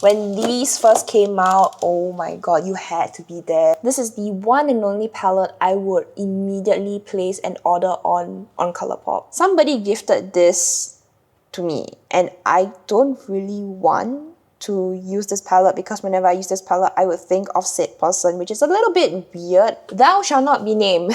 When these first came out, oh my god, you had to be there. This is the one and only palette I would immediately place an order on Colourpop. Somebody gifted this to me and I don't really want to use this palette because whenever I use this palette, I would think of said person, which is a little bit weird. Thou shall not be named.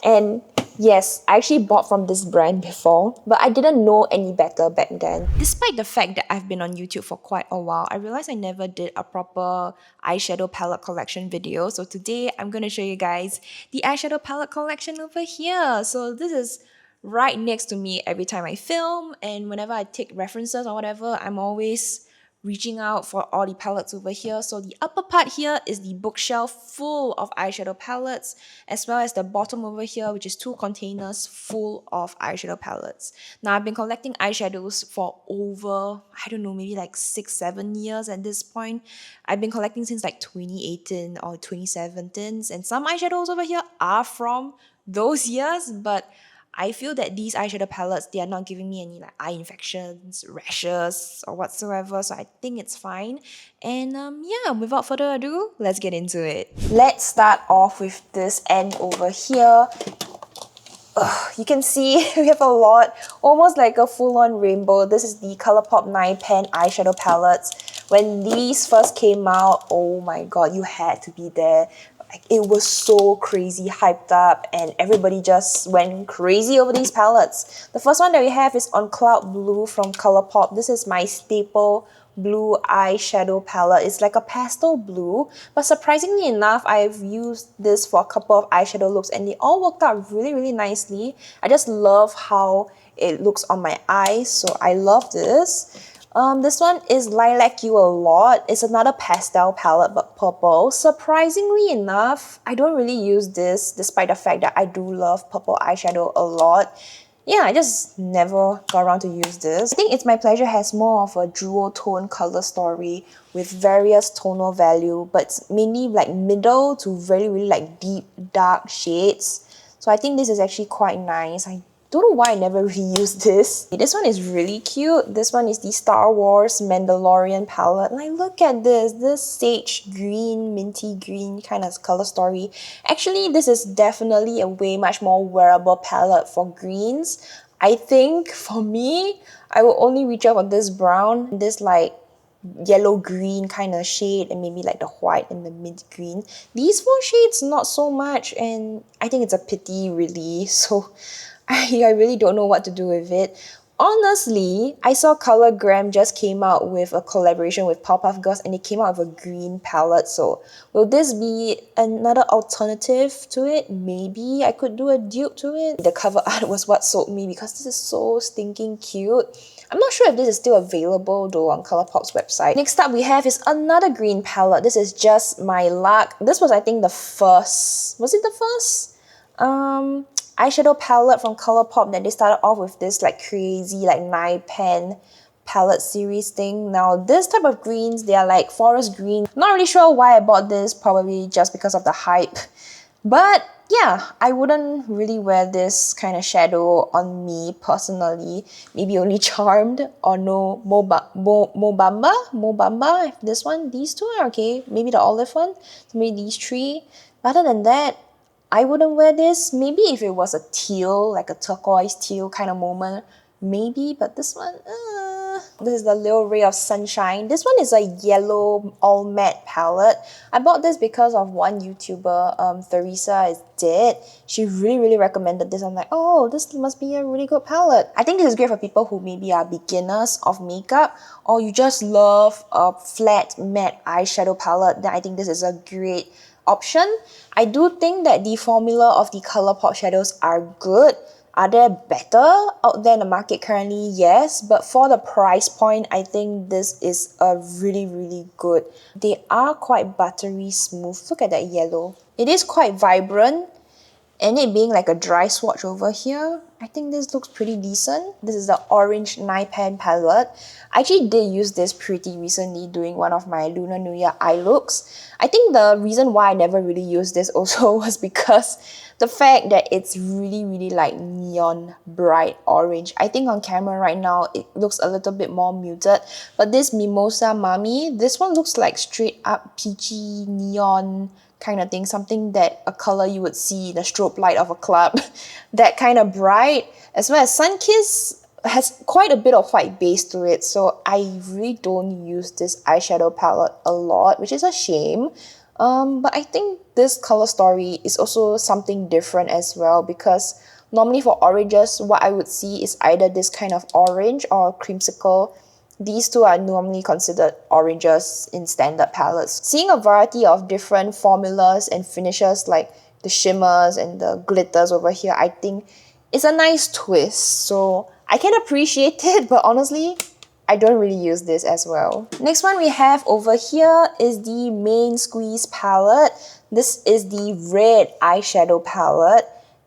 And yes, I actually bought from this brand before, but I didn't know any better back then. Despite the fact that I've been on YouTube for quite a while, I realized I never did a proper eyeshadow palette collection video. So today, I'm going to show you guys the eyeshadow palette collection over here. So this is right next to me every time I film, and whenever I take references or whatever, I'm always reaching out for all the palettes over here. So the upper part here is the bookshelf full of eyeshadow palettes, as well as the bottom over here, which is 2 containers full of eyeshadow palettes. Now I've been collecting eyeshadows for over, I don't know, maybe like 6-7 years at this point. I've been collecting since like 2018 or 2017, and some eyeshadows over here are from those years, but I feel that these eyeshadow palettes, they are not giving me any like eye infections, rashes, or whatsoever, so I think it's fine. And yeah, without further ado, let's get into it. Let's start off with this end over here. You can see we have a lot, almost like a full-on rainbow. This is the Colourpop 9 Pan eyeshadow palettes. When these first came out, oh my god, you had to be there. It was so crazy hyped up and everybody just went crazy over these palettes. The first one that we have is On Cloud Blue from Colourpop. This is my staple blue eyeshadow palette. It's like a pastel blue, but surprisingly enough, I've used this for a couple of eyeshadow looks and they all worked out really nicely. I just love how it looks on my eyes, so I love this. This one is Lilac You a Lot. It's another pastel palette but purple. Surprisingly enough, I don't really use this despite the fact that I do love purple eyeshadow a lot. Yeah, I just never got around to use this. I think It's My Pleasure has more of a dual tone color story with various tonal value, but it's mainly like middle to really like deep dark shades. So I think this is actually quite nice. I don't know why I never reused this. This one is really cute. This one is the Star Wars Mandalorian palette. Like, look at this sage green, minty green kind of color story. Actually, this is definitely a way much more wearable palette for greens. I think for me, I will only reach out for this brown, this like yellow green kind of shade, and maybe like the white and the mint green. These 4 shades, not so much, and I think it's a pity really. So I really don't know what to do with it. Honestly, I saw Colourgram just came out with a collaboration with Powerpuff Girls and they came out with a green palette. So will this be another alternative to it? Maybe I could do a dupe to it. The cover art was what sold me because this is so stinking cute. I'm not sure if this is still available though on Colourpop's website. Next up we have is another green palette. This is Just My Luck. This was, I think, the first. Was it the first? Eyeshadow palette from Colourpop that they started off with this like crazy like 9 pan palette series thing. Now this type of greens, they are like forest green. Not really sure why I bought this, probably just because of the hype. But yeah, I wouldn't really wear this kind of shadow on me personally. Maybe only Charmed or no Mobamba. This one, these 2 are okay. Maybe the olive one, so maybe these 3. Other than that, I wouldn't wear this. Maybe if it was a teal, like a turquoise teal kind of moment, maybe, but this one, this is the Little Ray of Sunshine. This one is a yellow all matte palette. I bought this because of one YouTuber, Theresa is Dead. She really recommended this. I'm like, oh, this must be a really good palette. I think this is great for people who maybe are beginners of makeup or you just love a flat matte eyeshadow palette. Then I think this is a great option. I do think that the formula of the Colourpop shadows are good. Are there better out there in the market currently? Yes, but for the price point, I think this is a really good. They are quite buttery smooth. Look at that yellow. It is quite vibrant and it being like a dry swatch over here, I think this looks pretty decent. This is the orange 9-pan palette. I actually did use this pretty recently during one of my Lunar New Year eye looks. I think the reason why I never really used this also was because the fact that it's really like neon bright orange. I think on camera right now it looks a little bit more muted, but this Mimosa Mami, this one looks like straight up peachy neon kind of thing, something that a color you would see in the strobe light of a club. That kind of bright, as well as Sunkiss has quite a bit of white base to it, so I really don't use this eyeshadow palette a lot, which is a shame. But I think this color story is also something different as well, because normally for oranges, what I would see is either this kind of orange or creamsicle. These two are normally considered oranges in standard palettes. Seeing a variety of different formulas and finishes like the shimmers and the glitters over here, I think is a nice twist. So I can appreciate it, but honestly, I don't really use this as well. Next one we have over here is the Main Squeeze palette. This is the red eyeshadow palette,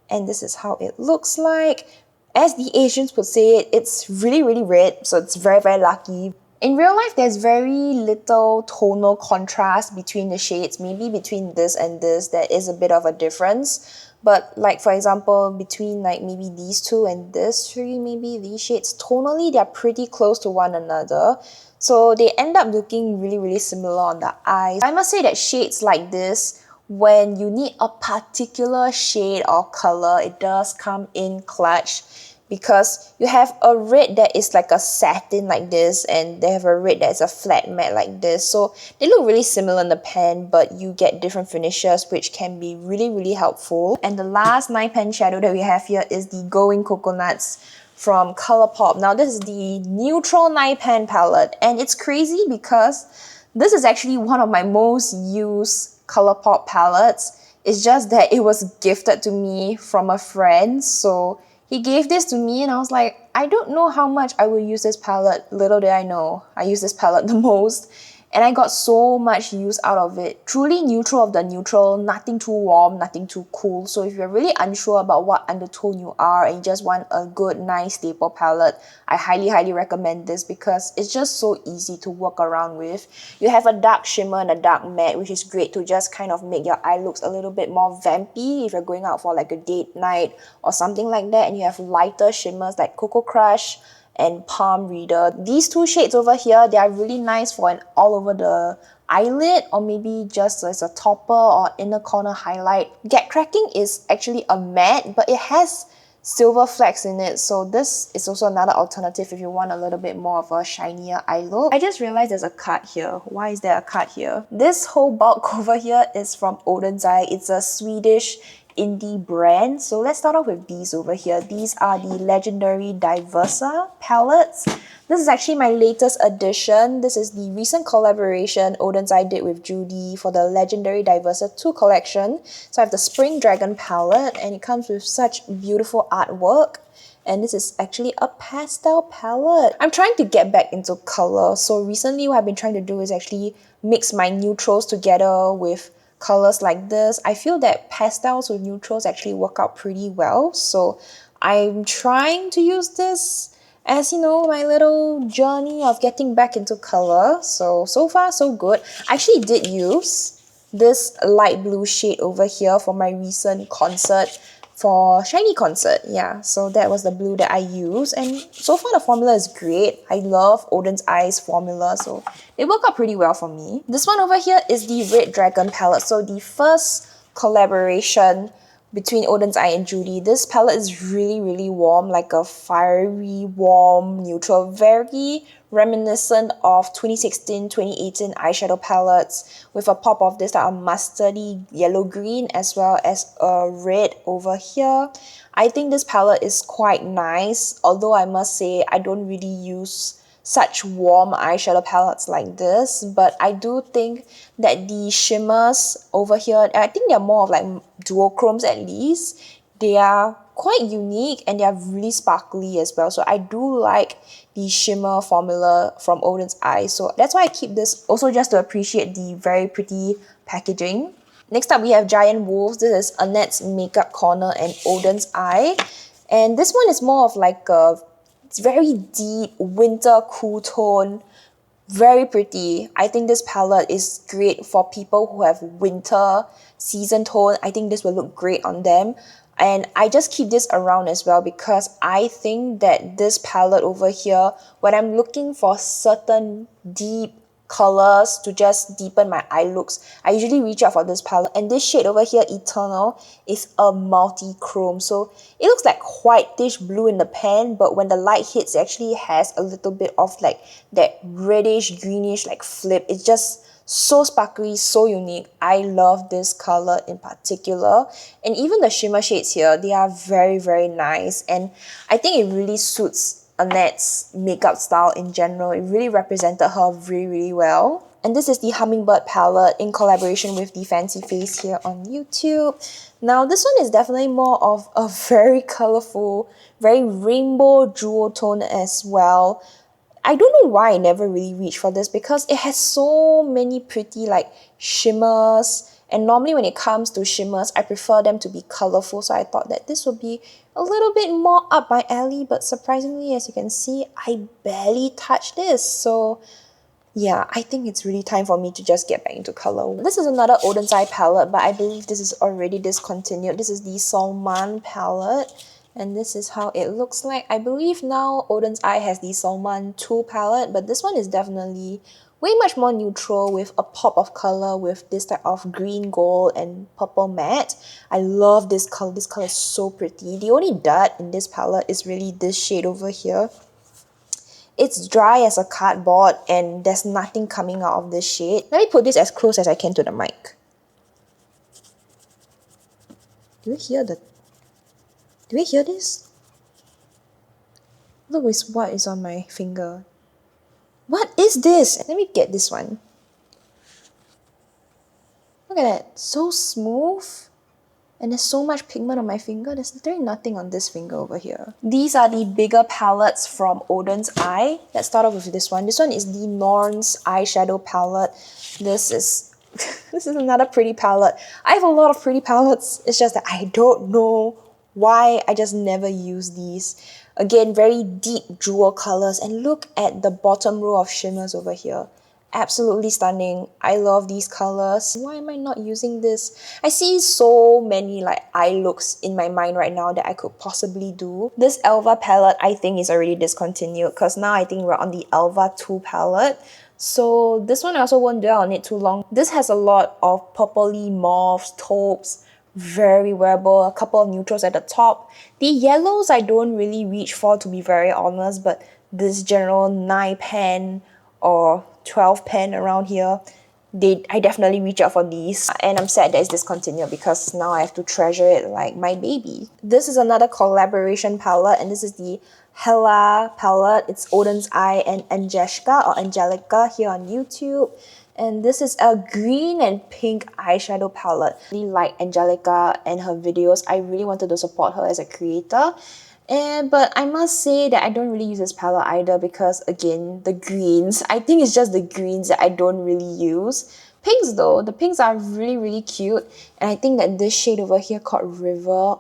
and this is how it looks like. As the Asians would say it, it's really red, so it's very lucky. In real life, there's very little tonal contrast between the shades. Maybe between this and this, there is a bit of a difference. But like for example, between like maybe these two and this three, maybe these shades, tonally they're pretty close to one another. So they end up looking really similar on the eyes. I must say that shades like this, when you need a particular shade or color, it does come in clutch, because you have a red that is like a satin like this, and they have a red that is a flat matte like this. So they look really similar in the pan, but you get different finishes, which can be really helpful. And the last 9-pan shadow that we have here is the Going Coconuts from Colourpop. Now this is the neutral 9-pan palette, and it's crazy because this is actually one of my most used Colourpop palettes. It's just that it was gifted to me from a friend, so he gave this to me and I was like, I don't know how much I will use this palette. Little did I know, I use this palette the most. And I got so much use out of it. Truly neutral of the neutral, nothing too warm, nothing too cool. So if you're really unsure about what undertone you are and you just want a good, nice staple palette, I highly recommend this because it's just so easy to work around with. You have a dark shimmer and a dark matte, which is great to just kind of make your eye looks a little bit more vampy if you're going out for like a date night or something like that. And you have lighter shimmers like Cocoa Crush and Palm Reader. These two shades over here, they are really nice for an all over the eyelid, or maybe just as a topper or inner corner highlight. Get Cracking is actually a matte, but it has silver flecks in it, so this is also another alternative if you want a little bit more of a shinier eye look. I just realized there's a cut here. Why is there a cut here? This whole bulk over here is from Oden's Eye. It's a Swedish indie brand. So let's start off with these over here. These are the legendary Diversa palettes. This is actually my latest addition. This is the recent collaboration Oden's Eye did with Judy for the legendary Diversa 2 collection. So I have the Spring Dragon palette, and it comes with such beautiful artwork. And this is actually a pastel palette. I'm trying to get back into color. So recently what I've been trying to do is actually mix my neutrals together with colors like this. I feel that pastels with neutrals actually work out pretty well. So I'm trying to use this as, you know, my little journey of getting back into color. So far so good. I actually did use this light blue shade over here for my recent concert, for Shiny Concert. Yeah, so that was the blue that I used, and so far the formula is great. I love Oden's Eye's formula, so they work out pretty well for me. This one over here is the Red Dragon palette, so the first collaboration between Oden's Eye and Judy. This palette is really warm, like a fiery, warm, neutral, very reminiscent of 2016-2018 eyeshadow palettes, with a pop of this like a mustardy yellow-green as well as a red over here. I think this palette is quite nice, although I must say I don't really use such warm eyeshadow palettes like this, but I do think that the shimmers over here, I think they're more of like duochromes at least. They are quite unique and they are really sparkly as well. So I do like the shimmer formula from Oden's Eye. So that's why I keep this, also just to appreciate the very pretty packaging. Next up, we have Giant Wolves. This is Annette's Makeup Corner and Oden's Eye. And this one is more of like a very deep winter cool tone. Very pretty. I think this palette is great for people who have winter season tone. I think this will look great on them. And I just keep this around as well because I think that this palette over here, when I'm looking for certain deep colors to just deepen my eye looks, I usually reach out for this palette. And this shade over here, Eternal, is a multi-chrome. So it looks like whitish blue in the pan, but when the light hits, it actually has a little bit of like that reddish, greenish like flip. It's just so sparkly, so unique. I love this color in particular. And even the shimmer shades here, they are very, very nice. And I think it really suits Annette's makeup style in general. It really represented her really, really well. And this is the Hummingbird palette in collaboration with the Fancy Face here on YouTube. Now, this one is definitely more of a very colorful, very rainbow jewel tone as well. I don't know why I never really reached for this because it has so many pretty like shimmers, and normally when it comes to shimmers, I prefer them to be colorful, so I thought that this would be a little bit more up my alley, but surprisingly, as you can see, I barely touched this. So yeah, I think it's really time for me to just get back into color. This is another Oden's Eye palette, but I believe this is already discontinued. This is the Salman palette. And this is how it looks like. I believe now Oden's Eye has the Salman 2 palette, but this one is definitely way much more neutral with a pop of color with this type of green, gold, and purple matte. I love this color. This color is so pretty. The only dot in this palette is really this shade over here. It's dry as a cardboard and there's nothing coming out of this shade. Let me put this as close as I can to the mic. Do you hear this? Look with what is on my finger. What is this? Let me get this one. Look at that. So smooth. And there's so much pigment on my finger. There's literally nothing on this finger over here. These are the bigger palettes from Oden's Eye. Let's start off with this one. This one is the Norns eyeshadow palette. This is another pretty palette. I have a lot of pretty palettes. It's just that I don't know why I just never use these. Again, very deep jewel colors. And look at the bottom row of shimmers over here. Absolutely stunning. I love these colors. Why am I not using this? I see so many like eye looks in my mind right now that I could possibly do. This Elva palette I think is already discontinued because now I think we're on the Elva 2 palette. So this one I also won't dwell on it too long. This has a lot of purpley mauves, taupes, very wearable, a couple of neutrals at the top. The yellows I don't really reach for, to be very honest, but this general 9 pan or 12 pen around here, I definitely reach out for these. And I'm sad that it's discontinued because now I have to treasure it like my baby. This is another collaboration palette, and this is the Hela palette. It's Oden's Eye and Angelica here on YouTube. And this is a green and pink eyeshadow palette. I really like Angelica and her videos. I really wanted to support her as a creator. But I must say that I don't really use this palette either because, again, the greens. I think it's just the greens that I don't really use. Pinks though, the pinks are really, really cute. And I think that this shade over here called River,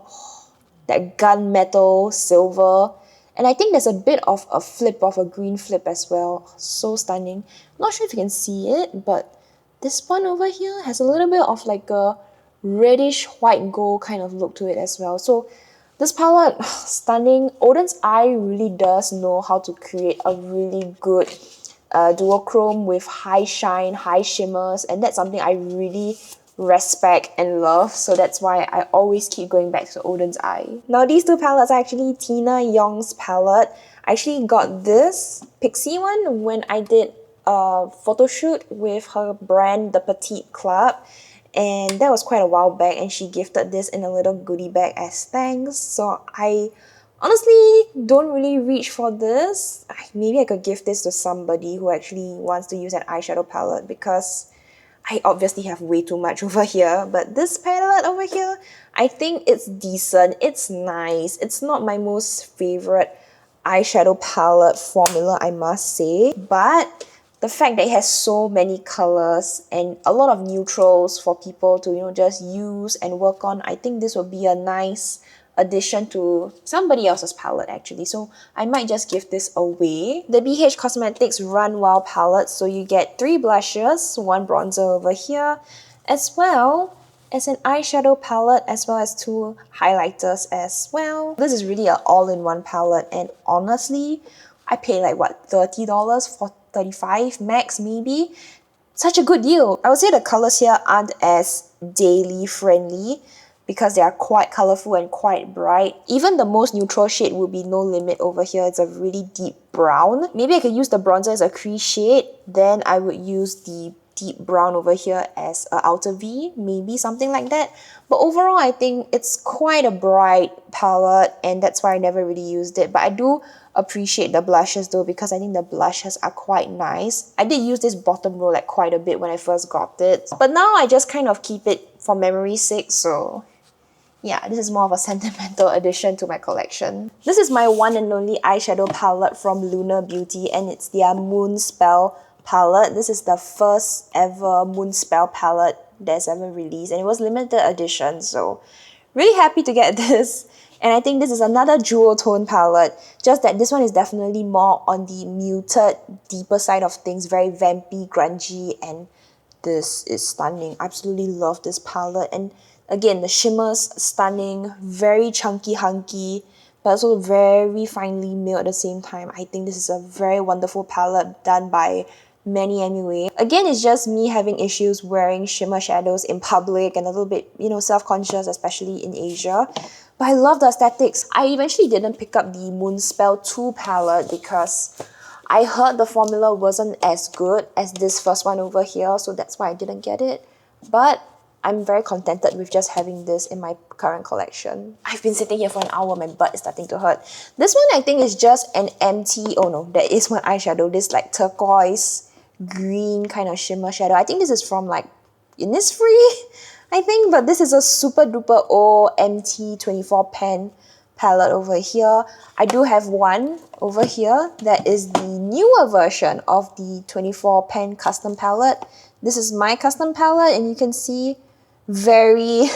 that gunmetal silver. And I think there's a bit of a flip of a green flip as well. So stunning. Not sure if you can see it, but this one over here has a little bit of like a reddish white gold kind of look to it as well. So this palette, stunning. Oden's Eye really does know how to create a really good duochrome with high shine, high shimmers, and that's something I really respect and love. So that's why I always keep going back to Oden's Eye. Now these two palettes are actually Tina Young's palette. I actually got this Pixie one when I did a photo shoot with her brand, The Petite Club. And that was quite a while back, and she gifted this in a little goodie bag as thanks. So I honestly don't really reach for this. Maybe I could give this to somebody who actually wants to use an eyeshadow palette because I obviously have way too much over here. But this palette over here, I think it's decent. It's nice. It's not my most favorite eyeshadow palette formula, I must say. But the fact that it has so many colors and a lot of neutrals for people to, just use and work on, I think this would be a nice addition to somebody else's palette actually. So I might just give this away. The BH Cosmetics Run Wild palette. So you get 3 blushes, 1 bronzer over here, as well as an eyeshadow palette, as well as 2 highlighters as well. This is really an all-in-one palette, and honestly, I paid like what, $30 for 35 max maybe? Such a good deal. I would say the colors here aren't as daily friendly because they are quite colorful and quite bright. Even the most neutral shade will be no limit over here. It's a really deep brown. Maybe I could use the bronzer as a crease shade. Then I would use the deep brown over here as a outer V, maybe something like that. But overall, I think it's quite a bright palette, and that's why I never really used it. But I do appreciate the blushes though, because I think the blushes are quite nice. I did use this bottom row like quite a bit when I first got it, but now I just kind of keep it for memory's sake. So yeah, this is more of a sentimental addition to my collection. This is my one and only eyeshadow palette from Lunar Beauty, and it's their Moon Spell palette. This is the first ever Moon Spell palette that's ever released, and it was limited edition, so really happy to get this. And I think this is another jewel tone palette, just that this one is definitely more on the muted, deeper side of things, very vampy, grungy, and this is stunning. Absolutely love this palette. And again, the shimmers, stunning, very chunky, hunky, but also very finely milled at the same time. I think this is a very wonderful palette done by Manny MUA. Again, it's just me having issues wearing shimmer shadows in public and a little bit, self-conscious, especially in Asia. But I love the aesthetics. I eventually didn't pick up the Moonspell 2 palette because I heard the formula wasn't as good as this first one over here, so that's why I didn't get it. But I'm very contented with just having this in my current collection. I've been sitting here for an hour, my butt is starting to hurt. This one I think is just an empty, oh no, there is one eyeshadow, this like turquoise green kind of shimmer shadow. I think this is from like Innisfree, I think, but this is a super duper old MT 24 pen palette over here. I do have one over here that is the newer version of the 24 pen custom palette. This is my custom palette, and you can see very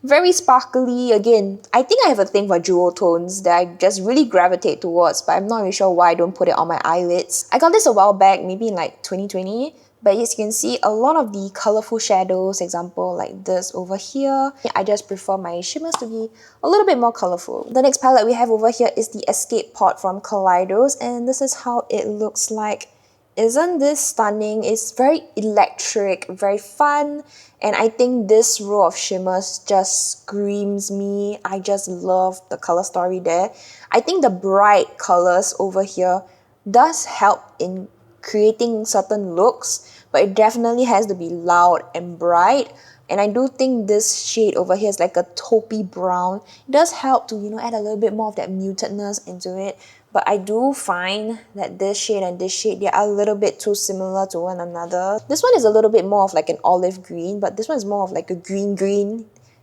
very sparkly. Again, I think I have a thing for jewel tones that I just really gravitate towards, but I'm not really sure why I don't put it on my eyelids. I got this a while back, maybe in like 2020, but as you can see, a lot of the colorful shadows, example like this over here, I just prefer my shimmers to be a little bit more colorful. The next palette we have over here is the Escape Pod from Kaleidos, and this is how it looks like. Isn't this stunning? It's very electric, very fun, and I think this row of shimmers just screams me. I just love the color story there. I think the bright colors over here does help in creating certain looks, but it definitely has to be loud and bright. And I do think this shade over here is like a taupey brown. It does help to, add a little bit more of that mutedness into it. But I do find that this shade and this shade, they are a little bit too similar to one another. This one is a little bit more of like an olive green, but this one is more of like a green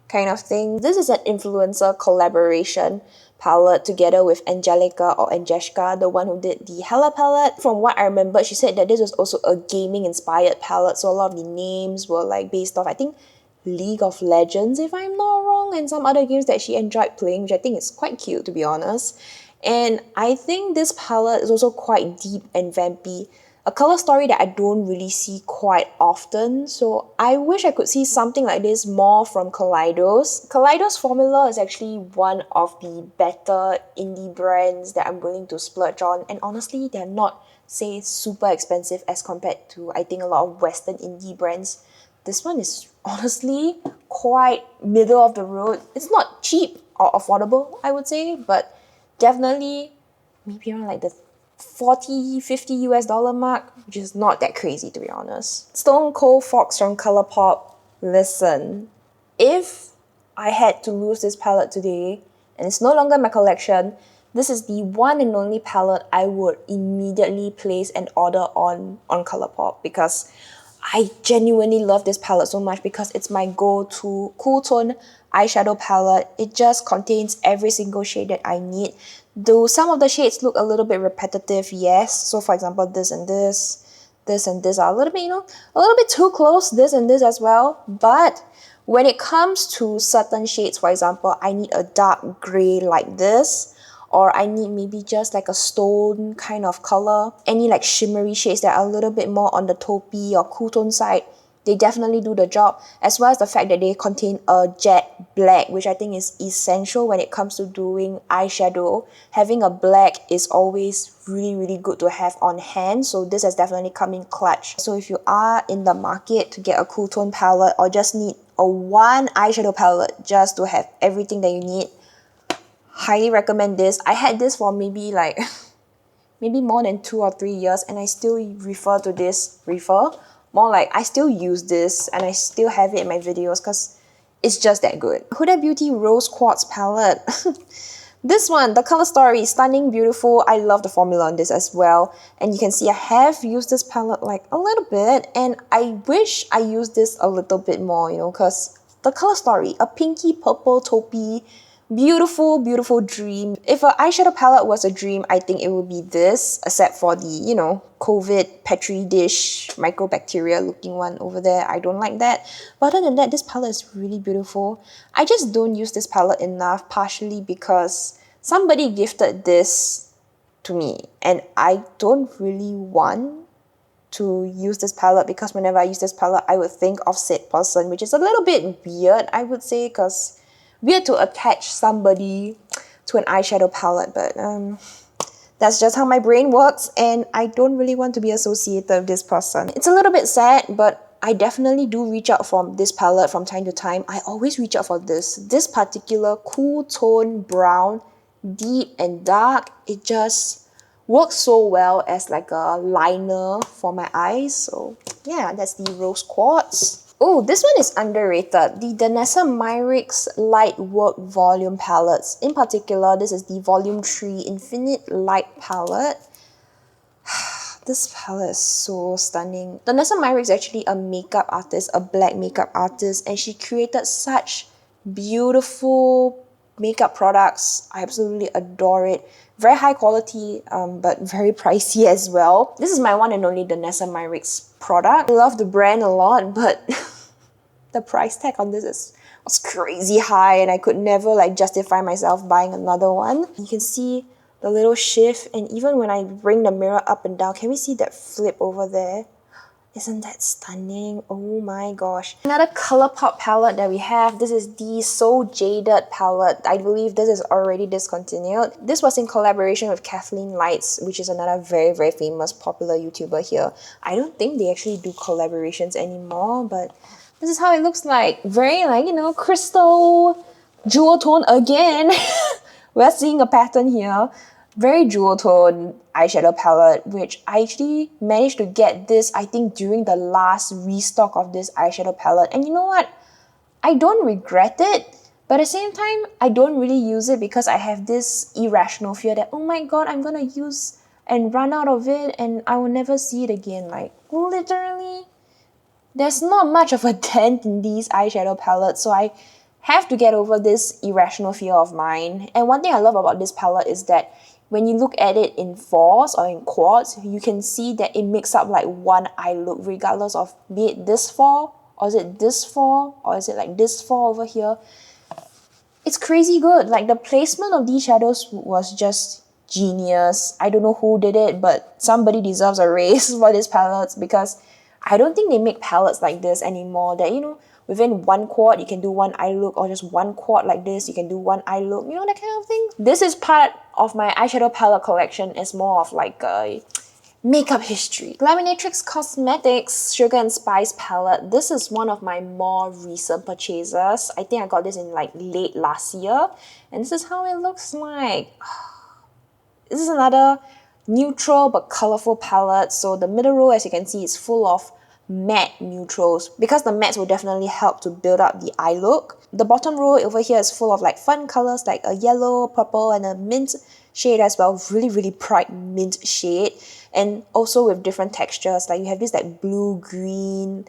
kind of thing. This is an influencer collaboration palette together with Angelica or Angeshka, the one who did the Hella palette. From what I remember, she said that this was also a gaming inspired palette, so a lot of the names were like based off, I think, League of Legends, if I'm not wrong, and some other games that she enjoyed playing, which I think is quite cute, to be honest. And I think this palette is also quite deep and vampy, a color story that I don't really see quite often, so I wish I could see something like this more from Kaleidos. Kaleidos formula is actually one of the better indie brands that I'm willing to splurge on, and honestly, they're not, say, super expensive as compared to, I think, a lot of Western indie brands. This one is honestly quite middle of the road. It's not cheap or affordable, I would say, but definitely maybe around like the 40, 50 US dollar mark, which is not that crazy, to be honest. Stone Cold Fox from Colourpop. Listen, if I had to lose this palette today and it's no longer in my collection, this is the one and only palette I would immediately place an order on Colourpop, because I genuinely love this palette so much because it's my go-to cool tone eyeshadow palette. It just contains every single shade that I need. Though some of the shades look a little bit repetitive, yes. So for example, this and this. this and this are a little bit, a little bit too close, this and this as well. But when it comes to certain shades, for example, I need a dark gray like this, or I need maybe just like a stone kind of color, any like shimmery shades that are a little bit more on the taupey or cool tone side, they definitely do the job, as well as the fact that they contain a jet black, which I think is essential when it comes to doing eyeshadow. Having a black is always really, really good to have on hand, so this has definitely come in clutch. So if you are in the market to get a cool tone palette or just need a one eyeshadow palette just to have everything that you need, highly recommend this. I had this for maybe like maybe more than 2 or 3 years, and I still more like I still use this and I still have it in my videos because it's just that good. Huda Beauty Rose Quartz palette. This one, the color story, stunning, beautiful. I love the formula on this as well. And you can see I have used this palette like a little bit, and I wish I used this a little bit more, because the color story, a pinky purple taupey, beautiful, beautiful dream. If an eyeshadow palette was a dream, I think it would be this, except for the, COVID Petri dish microbacteria looking one over there. I don't like that. But other than that, this palette is really beautiful. I just don't use this palette enough, partially because somebody gifted this to me, and I don't really want to use this palette, because whenever I use this palette, I would think of said person, which is a little bit weird, I would say, because weird to attach somebody to an eyeshadow palette, but that's just how my brain works, and I don't really want to be associated with this person. It's a little bit sad, but I definitely do reach out for this palette from time to time. I always reach out for this particular cool tone brown, deep and dark. It just works so well as like a liner for my eyes. So yeah, that's the Rose Quartz. Oh, this one is underrated. The Danessa Myricks Light Work Volume Palettes. In particular, this is the Volume 3 Infinite Light Palette. This palette is so stunning. Danessa Myrick is actually a makeup artist, a black makeup artist, and she created such beautiful makeup products. I absolutely adore it. Very high quality, but very pricey as well. This is my one and only Danessa Myricks product. I love the brand a lot, but the price tag on this was crazy high, and I could never like justify myself buying another one. You can see the little shift, and even when I bring the mirror up and down, can we see that flip over there? Isn't that stunning? Oh my gosh. Another Colourpop palette that we have, this is the So Jaded palette. I believe this is already discontinued. This was in collaboration with Kathleen Lights, which is another very, very famous, popular YouTuber here. I don't think they actually do collaborations anymore, but this is how it looks like. Very like, crystal, jewel tone again. We're seeing a pattern here. Very jewel tone eyeshadow palette, which I actually managed to get this, I think, during the last restock of this eyeshadow palette. And you know what? I don't regret it, but at the same time, I don't really use it because I have this irrational fear that, oh my god, I'm gonna use and run out of it and I will never see it again. Like, literally, there's not much of a dent in these eyeshadow palettes, so I have to get over this irrational fear of mine. And one thing I love about this palette is that when you look at it in fours or in quads, you can see that it makes up like one eye look, regardless of be it this four, or is it this four, or is it like this four over here. It's crazy good. Like, the placement of these shadows was just genius. I don't know who did it, but somebody deserves a raise for these palettes, because I don't think they make palettes like this anymore, that, within one quad you can do one eye look, or just one quad like this you can do one eye look, that kind of thing. This is part of my eyeshadow palette collection. It's more of like a makeup history. Laminatrix Cosmetics Sugar and Spice palette. This is one of my more recent purchases. I think I got this in like late last year, and this is how it looks like. This is another neutral but colorful palette. So the middle row, as you can see, is full of matte neutrals, because the mattes will definitely help to build up the eye look. The bottom row over here is full of like fun colors, like a yellow, purple, and a mint shade as well. Really, really bright mint shade, and also with different textures. Like, you have this like blue, green,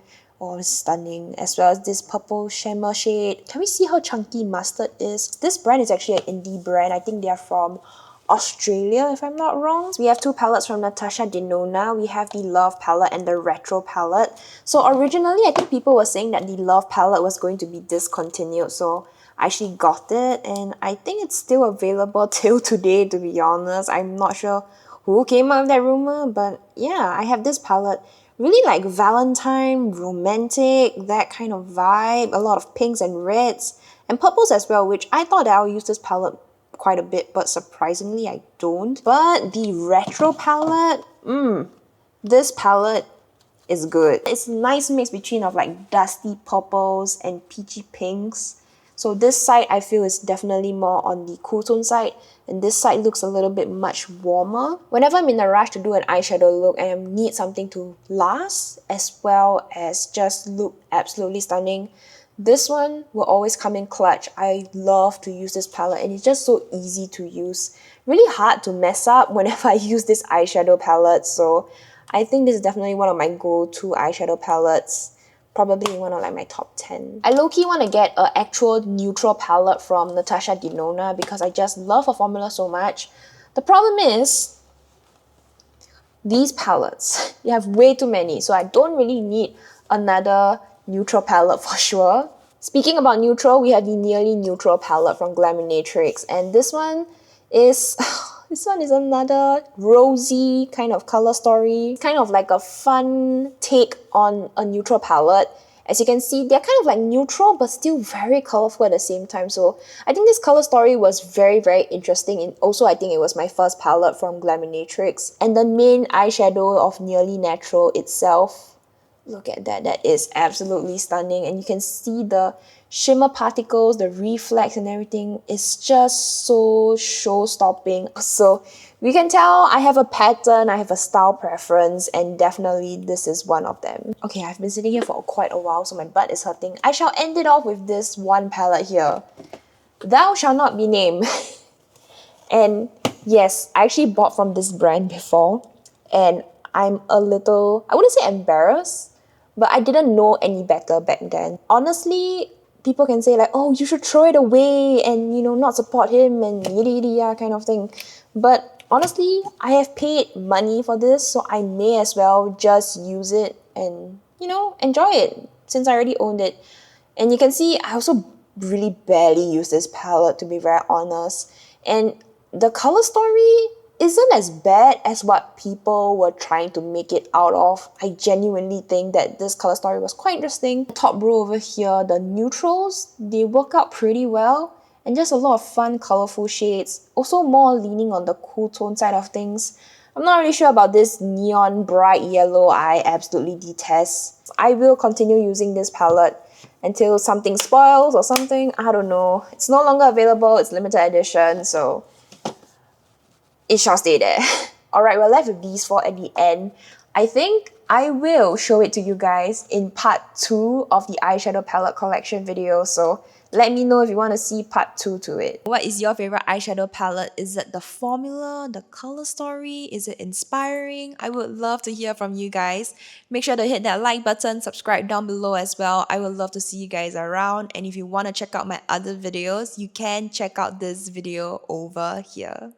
stunning, as well as this purple shimmer shade. Can we see how chunky mustard is? This brand is actually an indie brand. I think they are from Australia, if I'm not wrong. So we have two palettes from Natasha Denona. We have the Love palette and the Retro palette. So originally, I think people were saying that the Love palette was going to be discontinued. So I actually got it, and I think it's still available till today, to be honest. I'm not sure who came up with that rumor, but yeah, I have this palette. Really like Valentine, romantic, that kind of vibe. A lot of pinks and reds and purples as well, which I thought that I'll use this palette quite a bit, but surprisingly I don't. But the Retro palette, this palette is good. It's a nice mix between of like dusty purples and peachy pinks. So this side I feel is definitely more on the cool tone side, and this side looks a little bit much warmer. Whenever I'm in a rush to do an eyeshadow look and I need something to last as well as just look absolutely stunning, this one will always come in clutch. I love to use this palette, and it's just so easy to use. Really hard to mess up whenever I use this eyeshadow palette, so I think this is definitely one of my go-to eyeshadow palettes. Probably one of like my top 10. I low-key want to get an actual neutral palette from Natasha Denona because I just love her formula so much. The problem is, these palettes, you have way too many, so I don't really need another neutral palette for sure. Speaking about neutral, we have the Nearly Neutral palette from Glaminatrix, and this one is this one is another rosy kind of color story, kind of like a fun take on a neutral palette. As you can see, they're kind of like neutral but still very colorful at the same time. So I think this color story was very, very interesting. And also, I think it was my first palette from Glaminatrix. And the main eyeshadow of Nearly Natural itself, look at that, that is absolutely stunning. And you can see the shimmer particles, the reflex and everything is just so show-stopping. So we can tell I have a pattern, I have a style preference, and definitely this is one of them. Okay, I've been sitting here for quite a while, so my butt is hurting. I shall end it off with this one palette here. Thou Shall Not Be Named. And yes, I actually bought from this brand before, and I'm a little, I wouldn't say embarrassed, but I didn't know any better back then. Honestly, people can say like, oh, you should throw it away and, you know, not support him and yada kind of thing. But honestly, I have paid money for this, so I may as well just use it and, you know, enjoy it since I already owned it. And you can see I also really barely use this palette, to be very honest. And the color story isn't as bad as what people were trying to make it out of. I genuinely think that this color story was quite interesting. Top row over here, the neutrals, they work out pretty well. And just a lot of fun, colorful shades. Also more leaning on the cool tone side of things. I'm not really sure about this neon bright yellow I absolutely detest. I will continue using this palette until something spoils or something. I don't know. It's no longer available. It's limited edition, so it shall stay there. Alright, we're left with these four at the end. I think I will show it to you guys in part 2 of the eyeshadow palette collection video, so let me know if you want to see part 2 to it. What is your favorite eyeshadow palette? Is it the formula, the color story? Is it inspiring? I would love to hear from you guys. Make sure to hit that like button, subscribe down below as well. I would love to see you guys around. And if you want to check out my other videos, you can check out this video over here.